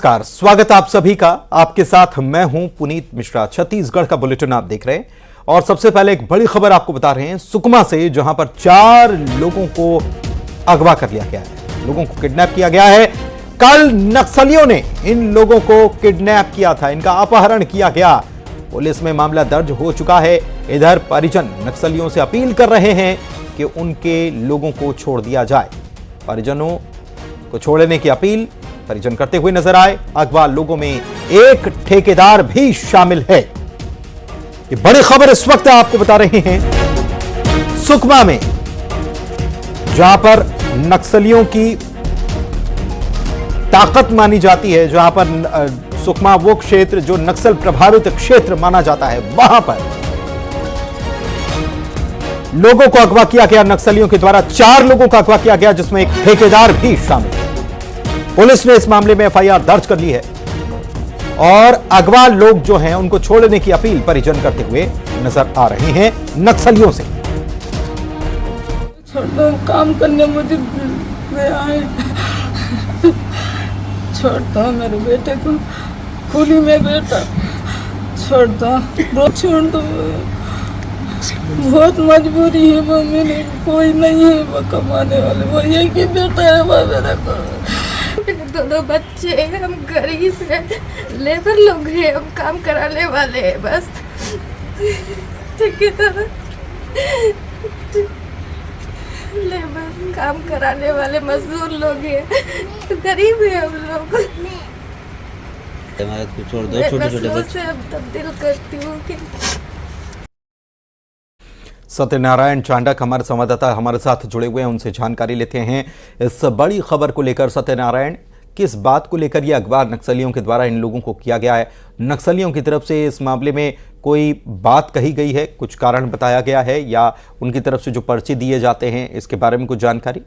नमस्कार, स्वागत आप सभी का। आपके साथ मैं हूं पुनीत मिश्रा। छत्तीसगढ़ का बुलेटिन आप देख रहे हैं और सबसे पहले एक बड़ी खबर आपको बता रहे हैं सुकमा से, जहां पर 4 लोगों को अगवा कर लिया गया है, लोगों को किडनैप किया गया है। कल नक्सलियों ने इन लोगों को किडनैप किया था, इनका अपहरण किया गया। पुलिस में मामला दर्ज हो चुका है। इधर परिजन नक्सलियों से अपील कर रहे हैं कि उनके लोगों को छोड़ दिया जाए। परिजनों को छोड़ने की अपील परिजन करते हुए नजर आए। अगवा लोगों में एक ठेकेदार भी शामिल है। ये बड़ी खबर इस वक्त आपको बता रहे हैं सुकमा में, जहां पर नक्सलियों की ताकत मानी जाती है, जहां पर सुकमा वो क्षेत्र जो नक्सल प्रभावित क्षेत्र माना जाता है, वहां पर लोगों को अगवा किया गया। नक्सलियों के द्वारा 4 लोगों का अगवा किया गया, जिसमें एक ठेकेदार भी शामिल है। पुलिस ने इस मामले में एफआईआर दर्ज कर ली है और अगवा लोग जो हैं उनको छोड़ने की अपील परिजन करते हुए नजर आ रहे हैं नक्सलियों से। छोड़ दो, काम करने मुझे आए, छोड़ दो मेरे बेटे को, कुली में बेटा छोड़ दो, छोड़ दो। बहुत मजबूरी है वो, मेरे कोई नहीं है वो कमाने वाले, वो एक ही बेटा है वो मेरे को। दोनों बच्चे, हम गरीब हैं, लेबर लोग हैं, हम काम कराने वाले हैं बस। ठेकेदार लेबर काम कराने वाले मजदूर लोग हैं, तो गरीब है हम लोग। छोड़ दो, छोटे छोटे बच्चे से अब तब्दील करती हूँ कि सत्यनारायण चांडक हमारे संवाददाता हमारे साथ जुड़े हुए हैं, उनसे जानकारी लेते हैं इस बड़ी खबर को लेकर। सत्यनारायण, किस बात को लेकर यह अगवा नक्सलियों के द्वारा इन लोगों को किया गया है? नक्सलियों की तरफ से इस मामले में कोई बात कही गई है, कुछ कारण बताया गया है, या उनकी तरफ से जो पर्चे दिए जाते हैं इसके बारे में कुछ जानकारी?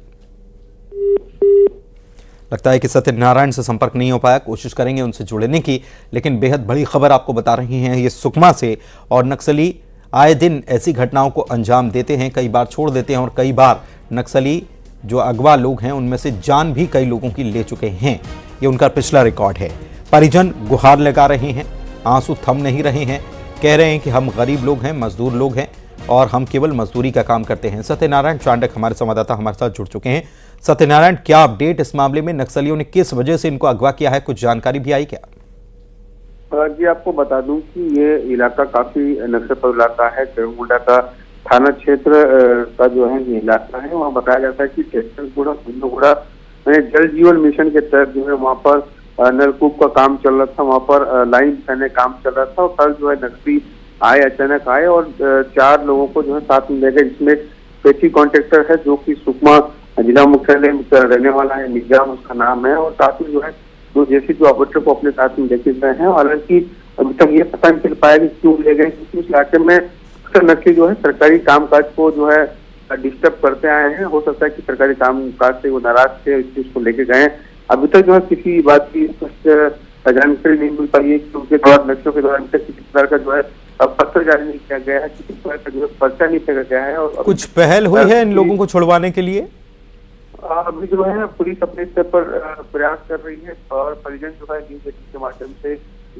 लगता है कि सत्यनारायण से संपर्क नहीं हो पाया, कोशिश करेंगे उनसे जुड़ने की। लेकिन बेहद बड़ी खबर आपको बता रही हैं ये सुकमा से, और नक्सली आए दिन ऐसी घटनाओं को अंजाम देते हैं, कई बार छोड़ देते हैं और कई बार नक्सली जो अगवा लोग हैं उनमें से जान भी कई लोगों की ले चुके हैं। ये उनका पिछला रिकॉर्ड है। परिजन गुहार लगा रहे हैं, आंसू थम नहीं रहे हैं, कह रहे हैं कि हम गरीब लोग हैं, मजदूर लोग हैं और हम केवल मजदूरी का काम करते हैं। सत्यनारायण चांडक हमारे संवाददाता हमारे साथ जुड़ चुके हैं। सत्यनारायण, क्या अपडेट इस मामले में? नक्सलियों ने किस वजह से इनको अगवा किया है, कुछ जानकारी भी आई क्या? जी, आपको बता दूं कि ये इलाका काफी नक्सल इलाका है। गरुड़गुंडा का थाना क्षेत्र का जो है ये इलाका है। वहाँ बताया जाता है कि टेक्सनगुड़ा कुंदगुड़ा में जल जीवन मिशन के तहत जो है वहाँ पर नलकूप का काम चल रहा था, वहाँ पर लाइन बिछाने काम चल रहा था। और कल जो है नक्सली आए, अचानक आए और 4 लोगों को जो है साथ में ले गए, जिसमें पेटी कॉन्ट्रेक्टर है जो कि सुकमा जिला मुख्यालय में रहने वाला है, निजाम उसका नाम है, और साथ में जो है तो जेसीबी ऑपरेटर को अपने साथ में लेके गए हैं। हालांकि अभी तक ये पता नहीं चल पाया कि क्यों ले गए, क्योंकि उस इलाके में अक्सर नक्सली जो है सरकारी कामकाज को जो है डिस्टर्ब करते आए हैं। हो सकता है कि सरकारी कामकाज से वो नाराज थे, इस चीज को लेके गए। अभी तक जो है किसी बात की जानकारी नहीं मिल पाई है कि उनके द्वारा नक्सलियों के द्वारा किसी प्रकार का जो है पत्र जारी नहीं किया गया है, किसी प्रकार का जो है पर्चा नहीं फेंका गया है। और कुछ पहल हुई है इन लोगों को छुड़वाने के लिए? अभी जो है पुलिस अपने स्तर पर प्रयास कर रही है और परिजन जो है न्यूज के माध्यम से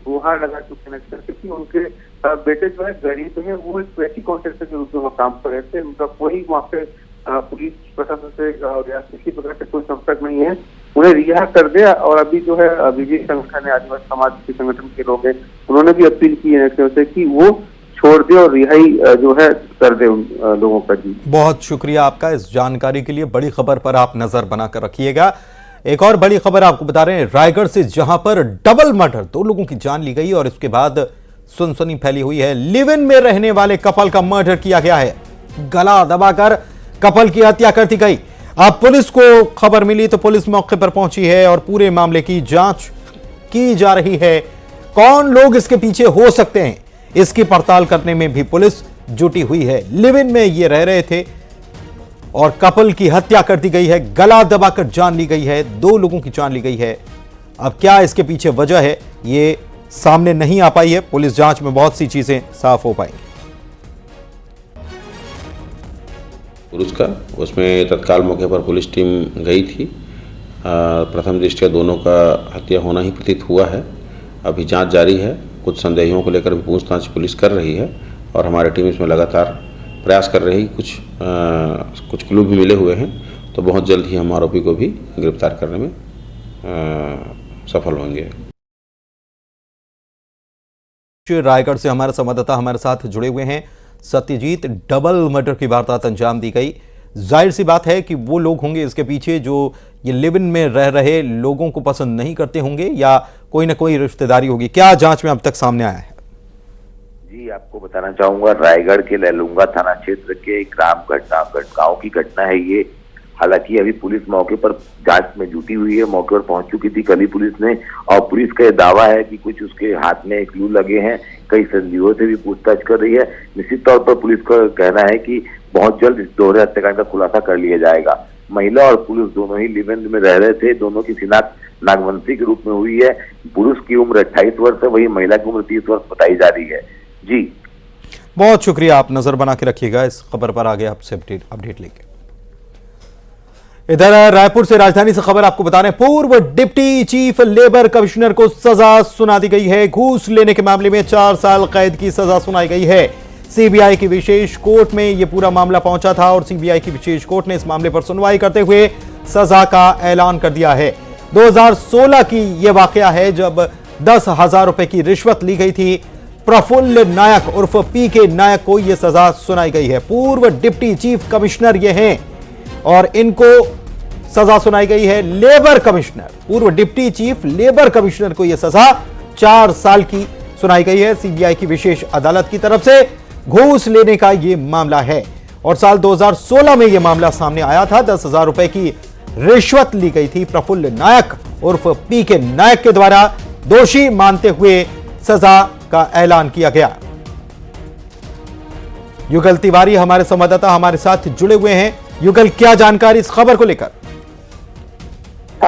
गुहार लगा चुके हैं, क्योंकि उनके बेटे जो है गरीब है, वो एक पेटी कॉन्ट्रैक्टर के रूप में काम कर रहे थे। उनका कोई वहाँ पे पुलिस प्रशासन से या किसी प्रकार से कोई संपर्क नहीं है। उन्हें रिहा कर दिया। और अभी जो है विजय संगठन है, आदिवासी समाज के संगठन के लोग हैं, उन्होंने भी अपील की है से कि वो छोड़ दे और रिहाई जो है कर दे उन लोगों का। जी, बहुत शुक्रिया आपका इस जानकारी के लिए। बड़ी खबर पर आप नजर बनाकर रखिएगा। एक और बड़ी खबर आपको बता रहे हैं रायगढ़ से, जहां पर डबल मर्डर, 2 लोगों की जान ली गई और इसके बाद सनसनी फैली हुई है। लिव इन में रहने वाले कपल का मर्डर किया गया है, गला दबाकर कपल की हत्या कर दी गई। अब पुलिस को खबर मिली तो पुलिस मौके पर पहुंची है और पूरे मामले की जांच की जा रही है। कौन लोग इसके पीछे हो सकते हैं, इसकी पड़ताल करने में भी पुलिस जुटी हुई है। लिव इन में ये रह रहे थे और कपल की हत्या कर दी गई है, गला दबाकर जान ली गई है, 2 लोगों की जान ली गई है। अब क्या इसके पीछे वजह है ये सामने नहीं आ पाई है। पुलिस जांच में बहुत सी चीजें साफ हो पाएंगी। पुरुष का उसमें तत्काल मौके पर पुलिस टीम गई थी। प्रथम दृष्टया दोनों का हत्या होना ही प्रतीत हुआ है। अभी जांच जारी है, कुछ संदेहियों को लेकर भी पूछताछ पुलिस कर रही है और हमारी टीम इसमें लगातार प्रयास कर रही है। कुछ क्लू भी मिले हुए हैं, तो बहुत जल्द ही हम आरोपी को भी गिरफ्तार करने में सफल होंगे। रायगढ़ से हमारे संवाददाता हमारे साथ जुड़े हुए हैं। सत्यजीत, डबल मर्डर की वारदात अंजाम दी गई, जाहिर सी बात है कि वो लोग होंगे इसके पीछे जो ये लिव इन में रह रहे लोगों को पसंद नहीं करते होंगे या कोई ना कोई रिश्तेदारी होगी। क्या जांच में अब तक सामने आया है? जी, आपको बताना चाहूंगा, रायगढ़ के लहलूंगा थाना क्षेत्र के ग्राम गांव की घटना है ये। हालांकि अभी पुलिस मौके पर जांच में जुटी हुई है, मौके पर पहुंच चुकी थी कल ही पुलिस ने, और पुलिस का दावा है कि कुछ उसके हाथ में क्लू लगे हैं। कई संदिग्धों से भी पूछताछ कर रही है। निश्चित तौर पर पुलिस का कहना है कि बहुत जल्द इस दोहरे हत्याकांड का खुलासा कर लिया जाएगा। महिला और पुरुष दोनों ही लिव इन में रह रहे थे। दोनों की शिनाख्त नागवंशी के रूप में हुई है। पुरुष की उम्र 28 वर्ष है, वही महिला की उम्र 30 वर्ष बताई जा रही है। जी, बहुत शुक्रिया, आप नजर बना के रखिएगा इस खबर पर, आगे आपसे अपडेट लेके। इधर रायपुर से राजधानी से खबर आपको बता रहे हैं, पूर्व डिप्टी चीफ लेबर कमिश्नर को सजा सुना दी गई है। घूस लेने के मामले में 4 साल कैद की सजा सुनाई गई है। सीबीआई की विशेष कोर्ट में यह पूरा मामला पहुंचा था और सीबीआई की विशेष कोर्ट ने इस मामले पर सुनवाई करते हुए सजा का ऐलान कर दिया है। 2016 की यह वाकया है जब 10,000 रुपए की रिश्वत ली गई थी। प्रफुल्ल नायक उर्फ पीके नायक को यह सजा सुनाई गई है। पूर्व डिप्टी चीफ कमिश्नर ये हैं और इनको सजा सुनाई गई है। लेबर कमिश्नर, पूर्व डिप्टी चीफ लेबर कमिश्नर को यह सजा 4 साल की सुनाई गई है। सीबीआई की विशेष अदालत की तरफ से घूस लेने का यह मामला है और साल 2016 में यह मामला सामने आया था। 10,000 रुपए की रिश्वत ली गई थी। प्रफुल्ल नायक उर्फ पीके नायक के द्वारा दोषी मानते हुए सजा का ऐलान किया गया। युगल तिवारी हमारे संवाददाता हमारे साथ जुड़े हुए हैं। युगल, क्या जानकारी इस खबर को लेकर?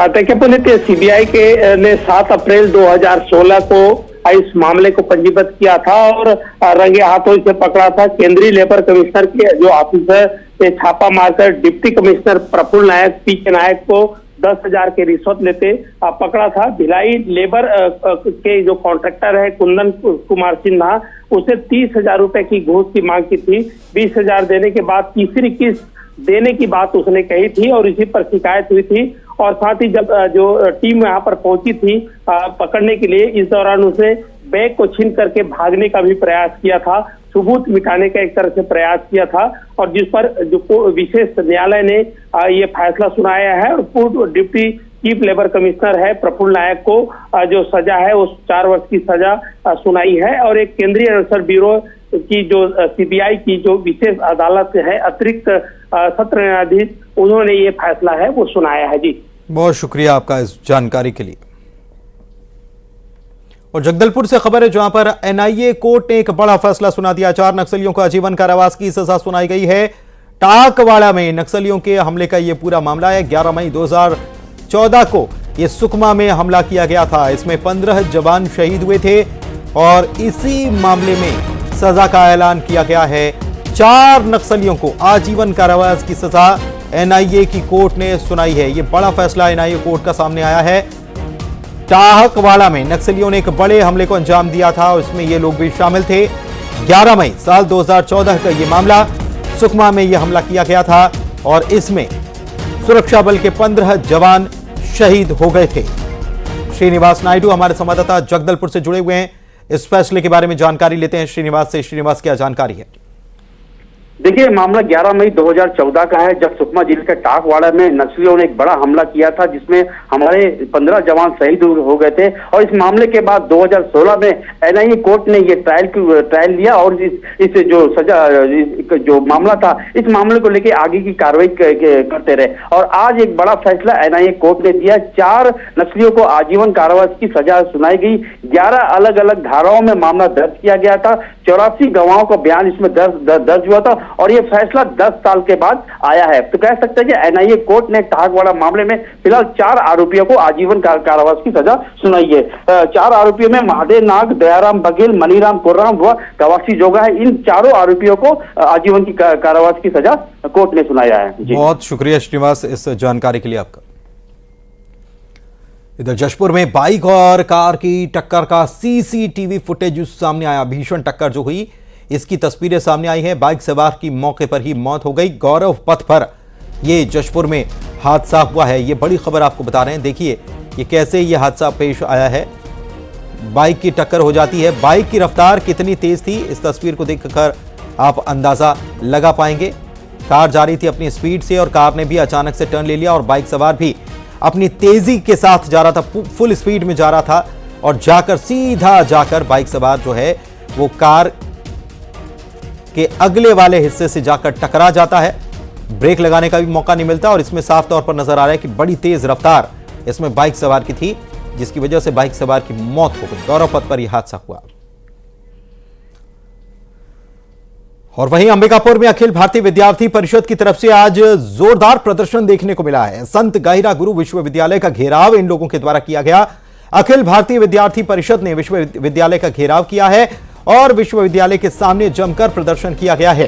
देखिए पुनीत, सीबीआई के ने 7 अप्रैल 2016 को इस मामले को पंजीबद्ध किया था और रंगे हाथों इसे पकड़ा था। केंद्रीय लेबर कमिश्नर के जो ऑफिसर से छापा मारकर डिप्टी कमिश्नर प्रफुल्ल नायक पीके नायक को 10,000 की रिश्वत लेते पकड़ा था। भिलाई लेबर के जो कॉन्ट्रैक्टर है कुंदन कुमार सिन्हा, उसे 30,000 रुपए की घूस की मांग की थी। 20,000 देने के बाद तीसरी किस्त देने की बात उसने कही थी और इसी पर शिकायत हुई थी। और साथ ही जब जो टीम यहाँ पर पहुंची थी पकड़ने के लिए, इस दौरान उसने बैग को छीन करके भागने का भी प्रयास किया था। सबूत मिटाने का एक तरह से प्रयास किया था और जिस पर जो विशेष न्यायालय ने ये फैसला सुनाया है और पूर्व डिप्टी चीफ लेबर कमिश्नर है प्रफुल्ल नायक को जो सजा है उस 4 वर्ष की सजा सुनाई है। और एक केंद्रीय अन्वेषण ब्यूरो की जो सीबीआई की जो विशेष अदालत है, अतिरिक्त सत्र न्यायाधीश, उन्होंने ये फैसला है वो सुनाया है। जी, बहुत शुक्रिया आपका इस जानकारी के लिए। और जगदलपुर से खबर है जहां पर एनआईए कोर्ट ने एक बड़ा फैसला सुना दिया। 4 नक्सलियों को आजीवन कारावास की सजा सुनाई गई है। टाकवाड़ा में नक्सलियों के हमले का यह पूरा मामला है। 11 मई 2014 को यह सुकमा में हमला किया गया था। इसमें 15 जवान शहीद हुए थे और इसी मामले में सजा का ऐलान किया गया है। 4 नक्सलियों को आजीवन कारावास की सजा एनआईए की कोर्ट ने सुनाई है। यह बड़ा फैसला एनआईए कोर्ट का सामने आया है। टाकवाड़ा में नक्सलियों ने एक बड़े हमले को अंजाम दिया था और इसमें ये लोग भी शामिल थे। 11 मई साल 2014 का यह मामला, सुकमा में यह हमला किया गया था और इसमें सुरक्षा बल के 15 जवान शहीद हो गए थे। श्रीनिवास नायडू हमारे संवाददाता जगदलपुर से जुड़े हुए हैं, इस फैसले के बारे में जानकारी लेते हैं श्रीनिवास से। श्रीनिवास, क्या जानकारी है? देखिए, मामला 11 मई 2014 का है जब सुकमा जिले के टाकवाड़ा में नक्सलियों ने एक बड़ा हमला किया था जिसमें हमारे 15 जवान शहीद हो गए थे। और इस मामले के बाद 2016 में एनआईए कोर्ट ने ये ट्रायल लिया और इस जो सजा जो मामला था, इस मामले को लेकर आगे की कार्रवाई करते रहे। और आज एक बड़ा फैसला एनआईए कोर्ट ने दिया। 4 नक्सलियों को आजीवन कारावास की सजा सुनाई गई। 11 अलग अलग धाराओं में मामला दर्ज किया गया था। 84 गवाहों का बयान इसमें दर्ज हुआ था और ये फैसला 10 साल के बाद आया है। तो कह सकते हैं कि एनआईए कोर्ट ने टाकवाड़ा मामले में फिलहाल 4 आरोपियों को आजीवन कारावास की सजा सुनाई है। 4 आरोपियों में महादेव नाग, दयाराम बघेल, मनीराम कुर्राम व कवासी जोगा है। इन चारों आरोपियों को आजीवन की कारावास की सजा कोर्ट ने सुनाया है। बहुत शुक्रिया श्रीनिवास इस जानकारी के लिए आपका। इधर जशपुर में बाइक और कार की टक्कर का सीसीटीवी फुटेज सामने आया। भीषण टक्कर जो हुई इसकी तस्वीरें सामने आई हैं। बाइक सवार की मौके पर ही मौत हो गई। गौरव पथ पर ये जशपुर में हादसा हुआ है। ये बड़ी खबर आपको बता रहे हैं। देखिए ये कैसे ये हादसा पेश आया है। बाइक की टक्कर हो जाती है। बाइक की रफ्तार कितनी तेज थी इस तस्वीर को देखकर आप अंदाजा लगा पाएंगे। कार जा रही थी अपनी स्पीड से और कार ने भी अचानक से टर्न ले लिया और बाइक सवार भी अपनी तेजी के साथ जा रहा था, फुल स्पीड में जा रहा था और जाकर सीधा जाकर बाइक सवार जो है वो कार के अगले वाले हिस्से से जाकर टकरा जाता है। ब्रेक लगाने का भी मौका नहीं मिलता और इसमें साफ तौर पर नजर आ रहा है कि बड़ी तेज रफ्तार इसमें बाइक सवार की थी, जिसकी वजह से बाइक सवार की मौत हो गई। गौरव पथ पर यह हादसा हुआ। और वहीं अंबिकापुर में अखिल भारतीय विद्यार्थी परिषद की तरफ से आज जोरदार प्रदर्शन देखने को मिला है। संत गाहिरा गुरु विश्वविद्यालय का घेराव इन लोगों के द्वारा किया गया। अखिल भारतीय विद्यार्थी परिषद ने विश्वविद्यालय का घेराव किया है और विश्वविद्यालय के सामने जमकर प्रदर्शन किया गया है।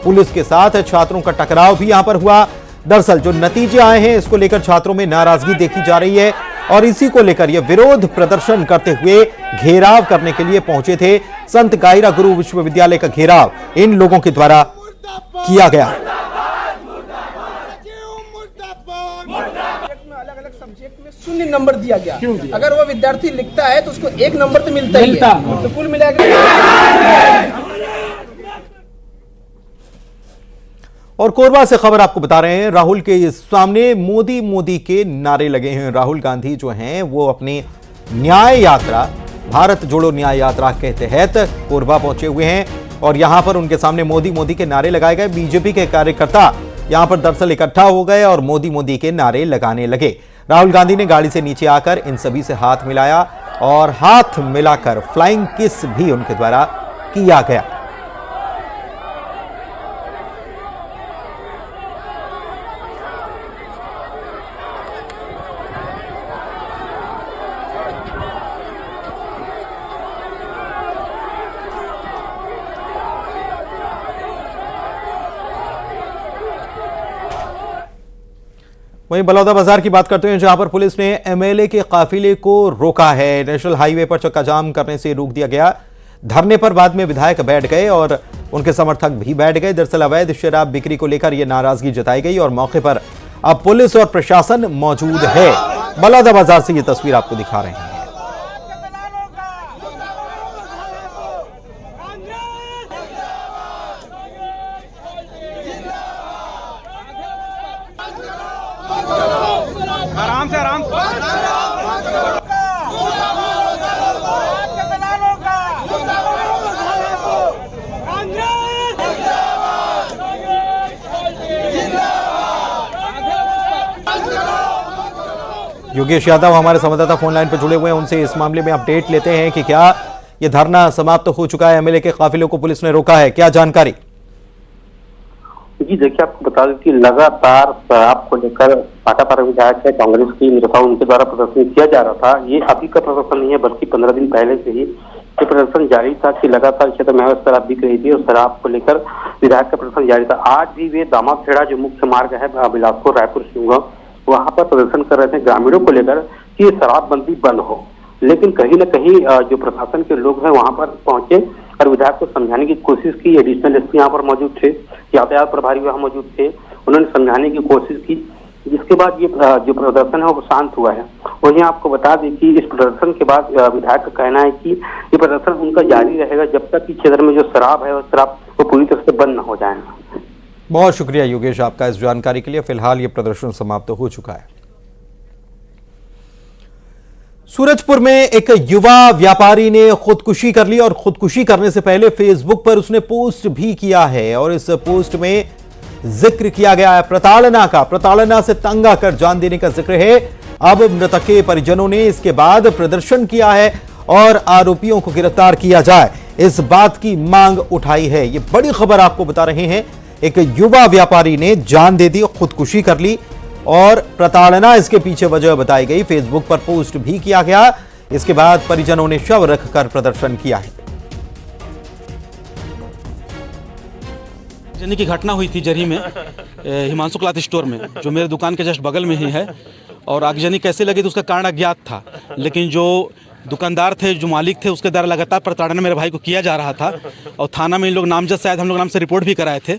पुलिस के साथ छात्रों का टकराव भी यहां पर हुआ। दरअसल जो नतीजे आए हैं इसको लेकर छात्रों में नाराजगी देखी जा रही है और इसी को लेकर यह विरोध प्रदर्शन करते हुए घेराव करने के लिए पहुंचे थे। संत गाहिरा गुरु विश्वविद्यालय का घेराव इन लोगों के द्वारा किया गया। अलग अलग सब्जेक्ट में 0 नंबर दिया गया। अगर वो विद्यार्थी लिखता है तो उसको 1 नंबर तो मिलता ही है। तो कुल मिलाकर और कोरबा से खबर आपको बता रहे हैं। राहुल के सामने मोदी मोदी के नारे लगे हैं। राहुल गांधी जो हैं वो अपनी न्याय यात्रा, भारत जोड़ो न्याय यात्रा के तहत कोरबा पहुंचे हुए हैं और यहां पर उनके सामने मोदी मोदी के नारे लगाए गए। बीजेपी के कार्यकर्ता यहां पर दरअसल इकट्ठा हो गए और मोदी मोदी के नारे लगाने लगे। राहुल गांधी ने गाड़ी से नीचे आकर इन सभी से हाथ मिलाया और हाथ मिलाकर फ्लाइंग किस भी उनके द्वारा किया गया। वहीं बलौदा बाजार की बात करते हैं जहां पर पुलिस ने एमएलए के काफिले को रोका है। नेशनल हाईवे पर चक्काजाम करने से रोक दिया गया। धरने पर बाद में विधायक बैठ गए और उनके समर्थक भी बैठ गए। दरअसल अवैध शराब बिक्री को लेकर यह नाराजगी जताई गई और मौके पर अब पुलिस और प्रशासन मौजूद है। बलौदा बाजार से यह तस्वीर आपको दिखा रहे हैं। आराम से योगेश यादव हमारे संवाददाता फोन लाइन पर जुड़े हुए हैं। उनसे इस मामले में अपडेट लेते हैं कि क्या यह धरना समाप्त हो चुका है। एमएलए के काफिले को पुलिस ने रोका है, क्या जानकारी? जी देखिए, आपको बता दें कि लगातार शराब को लेकर भाटापारा विधायक है कांग्रेस की नेता उनके द्वारा प्रदर्शन किया जा रहा था। ये अभी का प्रदर्शन नहीं है बल्कि 15 दिन पहले से ही ये प्रदर्शन जारी था कि लगातार क्षेत्र में शराब बिक रही थी और शराब को लेकर विधायक का प्रदर्शन जारी था। आज भी वे दामाखेड़ा जो मुख्य मार्ग है बिलासपुर रायपुर सिंहगांव, वहां पर प्रदर्शन कर रहे थे ग्रामीणों को लेकर कि शराबबंदी बंद हो। लेकिन कहीं न कहीं जो प्रशासन के लोग हैं वहां पर पहुंचे और विधायक को समझाने की कोशिश की। एडिशनल एसपी यहाँ पर मौजूद थे, यातायात प्रभारी वहाँ मौजूद थे, उन्होंने समझाने की कोशिश की, जिसके बाद ये जो प्रदर्शन है वो शांत हुआ है। वहीं आपको बता दें कि इस प्रदर्शन के बाद विधायक का कहना है कि ये प्रदर्शन उनका जारी रहेगा जब तक कि क्षेत्र में जो शराब है वो शराब वो पूरी तरह से बंद न हो जाए। बहुत शुक्रिया योगेश आपका इस जानकारी के लिए। फिलहाल ये प्रदर्शन समाप्त हो चुका है। सूरजपुर में एक युवा व्यापारी ने खुदकुशी कर ली और खुदकुशी करने से पहले फेसबुक पर उसने पोस्ट भी किया है और इस पोस्ट में जिक्र किया गया है प्रताड़ना का। प्रताड़ना से तंग आकर जान देने का जिक्र है। अब मृतक के परिजनों ने इसके बाद प्रदर्शन किया है और आरोपियों को गिरफ्तार किया जाए, इस बात की मांग उठाई है। ये बड़ी खबर आपको बता रहे हैं। एक युवा व्यापारी ने जान दे दी, खुदकुशी कर ली और प्रताड़ना इसके पीछे वजह बताई गई। फेसबुक पर पोस्ट भी किया गया। इसके बाद परिजनों ने शव रखकर प्रदर्शन किया है। की घटना हुई थी जरी में हिमांशु क्लॉथ स्टोर में, जो मेरे दुकान के जस्ट बगल में ही है। और आगजनी कैसे लगी तो उसका कारण अज्ञात था, लेकिन जो दुकानदार थे, जो मालिक थे, उसके द्वारा लगातार प्रताड़ना मेरे भाई को किया जा रहा था। और थाना में इन लोग नामजद, शायद हम लोग नाम से रिपोर्ट भी कराए थे,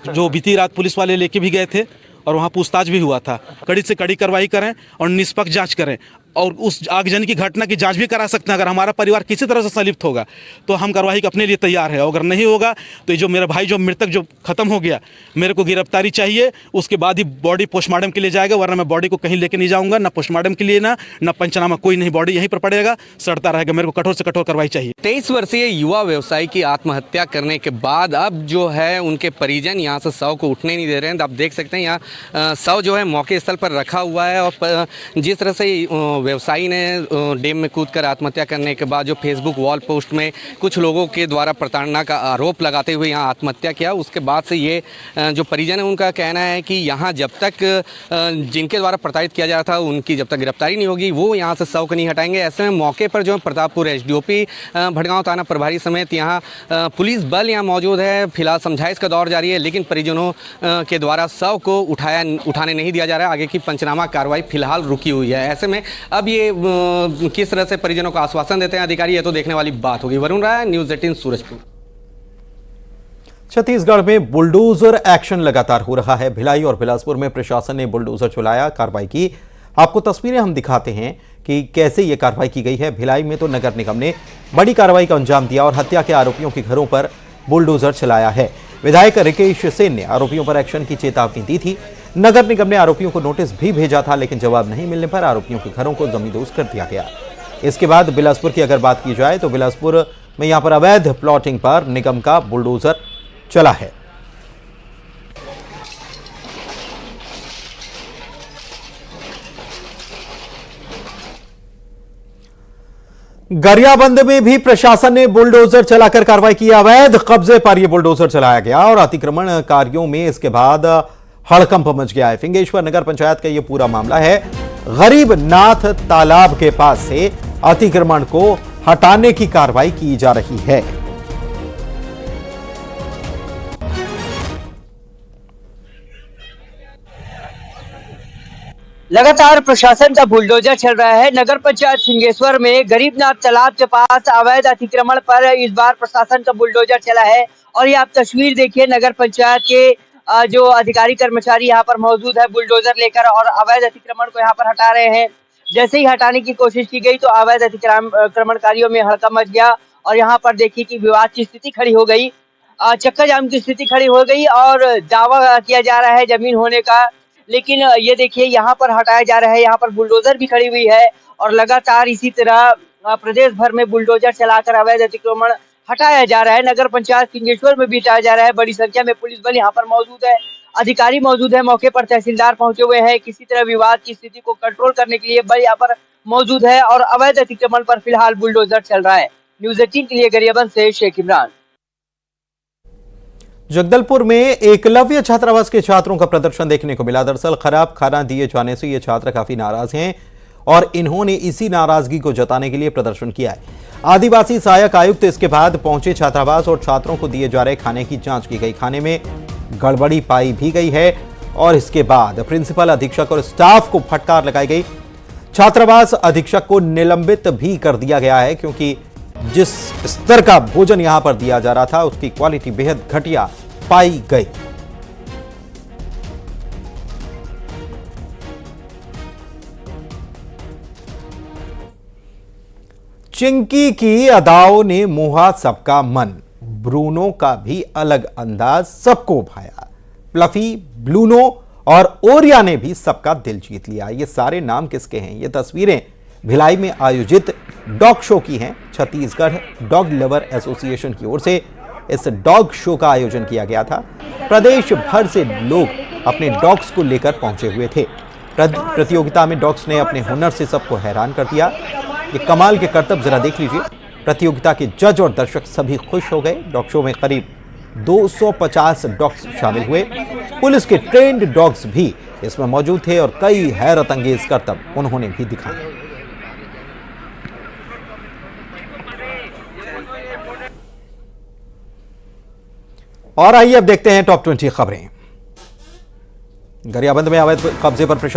जो बीती रात पुलिस वाले लेके भी गए थे और वहाँ पूछताछ भी हुआ था। कड़ी से कड़ी कार्रवाई करें और निष्पक्ष जांच करें और उस आगजनी की घटना की जांच भी करा सकते हैं। अगर हमारा परिवार किसी तरह से संलिप्त होगा तो हम कार्रवाई अपने लिए तैयार है, और अगर नहीं होगा तो ये जो मेरा भाई जो मृतक जो खत्म हो गया, मेरे को गिरफ्तारी चाहिए, उसके बाद ही बॉडी पोस्टमार्टम के लिए जाएगा, वरना मैं बॉडी को कहीं लेके नहीं जाऊंगा, ना पोस्टमार्टम के लिए ना पंचनामा, कोई नहीं, बॉडी यहीं पर पड़ेगा, सड़ता रहेगा। मेरे को कठोर से कठोर कार्रवाई चाहिए। 23 वर्षीय युवा व्यवसायी की आत्महत्या करने के बाद अब जो है उनके परिजन यहाँ से शव को उठने नहीं दे रहे हैं। आप देख सकते हैं यहाँ शव जो है मौके स्थल पर रखा हुआ है, और जिस तरह से व्यवसायी ने डैम में कूदकर आत्महत्या करने के बाद जो फेसबुक वॉल पोस्ट में कुछ लोगों के द्वारा प्रताड़ना का आरोप लगाते हुए यहाँ आत्महत्या किया, उसके बाद से ये जो परिजन है उनका कहना है कि यहाँ जब तक जिनके द्वारा प्रताड़ित किया जा रहा था उनकी जब तक गिरफ्तारी नहीं होगी वो यहाँ से शव को नहीं हटाएंगे। ऐसे में मौके पर जो प्रतापपुर एसडीओपी भटगांव थाना प्रभारी समेत यहाँ पुलिस बल यहाँ मौजूद है। फिलहाल समझाइश का दौर जारी है, लेकिन परिजनों के द्वारा शव को उठाने नहीं दिया जा रहा है। आगे की पंचनामा कार्रवाई फिलहाल रुकी हुई है। ऐसे में अब ये किस तरह से परिजनों को आश्वासन देते हैं अधिकारी, ये तो देखने वाली बात होगी। वरुण राय, न्यूज़ 18 सूरजपुर। छत्तीसगढ़ में बुलडोजर एक्शन लगातार हो रहा है। भिलाई और बिलासपुर में प्रशासन ने बुलडोजर चलाया, कार्रवाई की। आपको तस्वीरें हम दिखाते हैं कि कैसे यह कार्रवाई की गई है। भिलाई में तो नगर निगम ने बड़ी कार्रवाई का अंजाम दिया और हत्या के आरोपियों के घरों पर बुलडोजर चलाया है। विधायक रिकेश सेन ने आरोपियों पर एक्शन की चेतावनी दी थी। नगर निगम ने आरोपियों को नोटिस भी भेजा था, लेकिन जवाब नहीं मिलने पर आरोपियों के घरों को जमींदोज कर दिया गया। इसके बाद बिलासपुर की अगर बात की जाए तो बिलासपुर में यहां पर अवैध प्लॉटिंग पर निगम का बुलडोजर चला है। गरियाबंद में भी प्रशासन ने बुलडोजर चलाकर कार्रवाई की। अवैध कब्जे पर यह बुलडोजर चलाया गया और अतिक्रमणकारियों में इसके बाद हड़कंप मच गया है। फिंगेश्वर नगर पंचायत का यह पूरा मामला है। गरीबनाथ तालाब के पास से अतिक्रमण को हटाने की कार्रवाई की जा रही है। लगातार प्रशासन का बुलडोजर चल रहा है। नगर पंचायत सिंगेश्वर में गरीबनाथ तालाब के पास अवैध अतिक्रमण पर इस बार प्रशासन का बुलडोजर चला है। और ये आप तस्वीर देखिए, नगर पंचायत के जो अधिकारी कर्मचारी यहाँ पर मौजूद है बुलडोजर लेकर और अवैध अतिक्रमण को यहाँ पर हटा रहे हैं। जैसे ही हटाने की कोशिश की गई तो अवैध अतिक्रमणकारियों में हड़कंप मच गया और यहाँ पर देखिए कि विवाद की स्थिति खड़ी हो गई, चक्का जाम की स्थिति खड़ी हो गई और दावा किया जा रहा है जमीन होने का। लेकिन ये देखिए यहाँ पर हटाया जा रहा है, यहाँ पर बुलडोजर भी खड़ी हुई है और लगातार इसी तरह प्रदेश भर में बुलडोजर चलाकर अवैध अतिक्रमण हटाया जा रहा है। नगर पंचायत सिंगेश्वर में भी हटाया जा रहा है। बड़ी संख्या में पुलिस बल यहाँ पर मौजूद है, अधिकारी मौजूद है, मौके पर तहसीलदार पहुंचे हुए हैं। किसी तरह विवाद की स्थिति को कंट्रोल करने के लिए बल यहाँ पर मौजूद है और अवैध अतिक्रमण पर फिलहाल बुलडोजर चल रहा है। न्यूज़ 18 के लिए गरियाबंद से शेख इमरान। जगदलपुर में एकलव्य छात्रावास के छात्रों का प्रदर्शन देखने को मिला। दरअसल खराब खाना दिए जाने से ये छात्र काफी नाराज हैं और इन्होंने इसी नाराजगी को जताने के लिए प्रदर्शन किया है। आदिवासी सहायक आयुक्त इसके बाद पहुंचे छात्रावास और छात्रों को दिए जा रहे खाने की जांच की गई। खाने में गड़बड़ी पाई भी गई है और इसके बाद प्रिंसिपल, अधीक्षक और स्टाफ को फटकार लगाई गई। छात्रावास अधीक्षक को निलंबित भी कर दिया गया है क्योंकि जिस स्तर का भोजन यहां पर दिया जा रहा था उसकी क्वालिटी बेहद घटिया पाई गई। चिंकी की अदाओं ने मोहा सबका मन। ब्रूनो का भी अलग अंदाज सबको भाया। प्लफी, ब्लूनो और ओरिया ने भी सबका दिल जीत लिया। ये सारे नाम किसके हैं? ये तस्वीरें भिलाई में आयोजित डॉग शो की हैं। छत्तीसगढ़ डॉग लवर एसोसिएशन की ओर से इस डॉग शो का आयोजन किया गया था। प्रदेश भर से लोग अपने डॉग्स को लेकर पहुंचे हुए थे। प्रतियोगिता में डॉग्स ने अपने हुनर से सबको हैरान कर दिया। ये कमाल के करतब जरा देख लीजिए। प्रतियोगिता के जज और दर्शक सभी खुश हो गए। डॉग शो में करीब 250 डॉग्स शामिल हुए। पुलिस के ट्रेंड डॉग्स भी इसमें मौजूद थे और कई हैरत अंगेज करतब उन्होंने भी दिखाए। और आइए अब देखते हैं टॉप 20 खबरें। गरियाबंद में अवैध कब्जे पर प्रशासन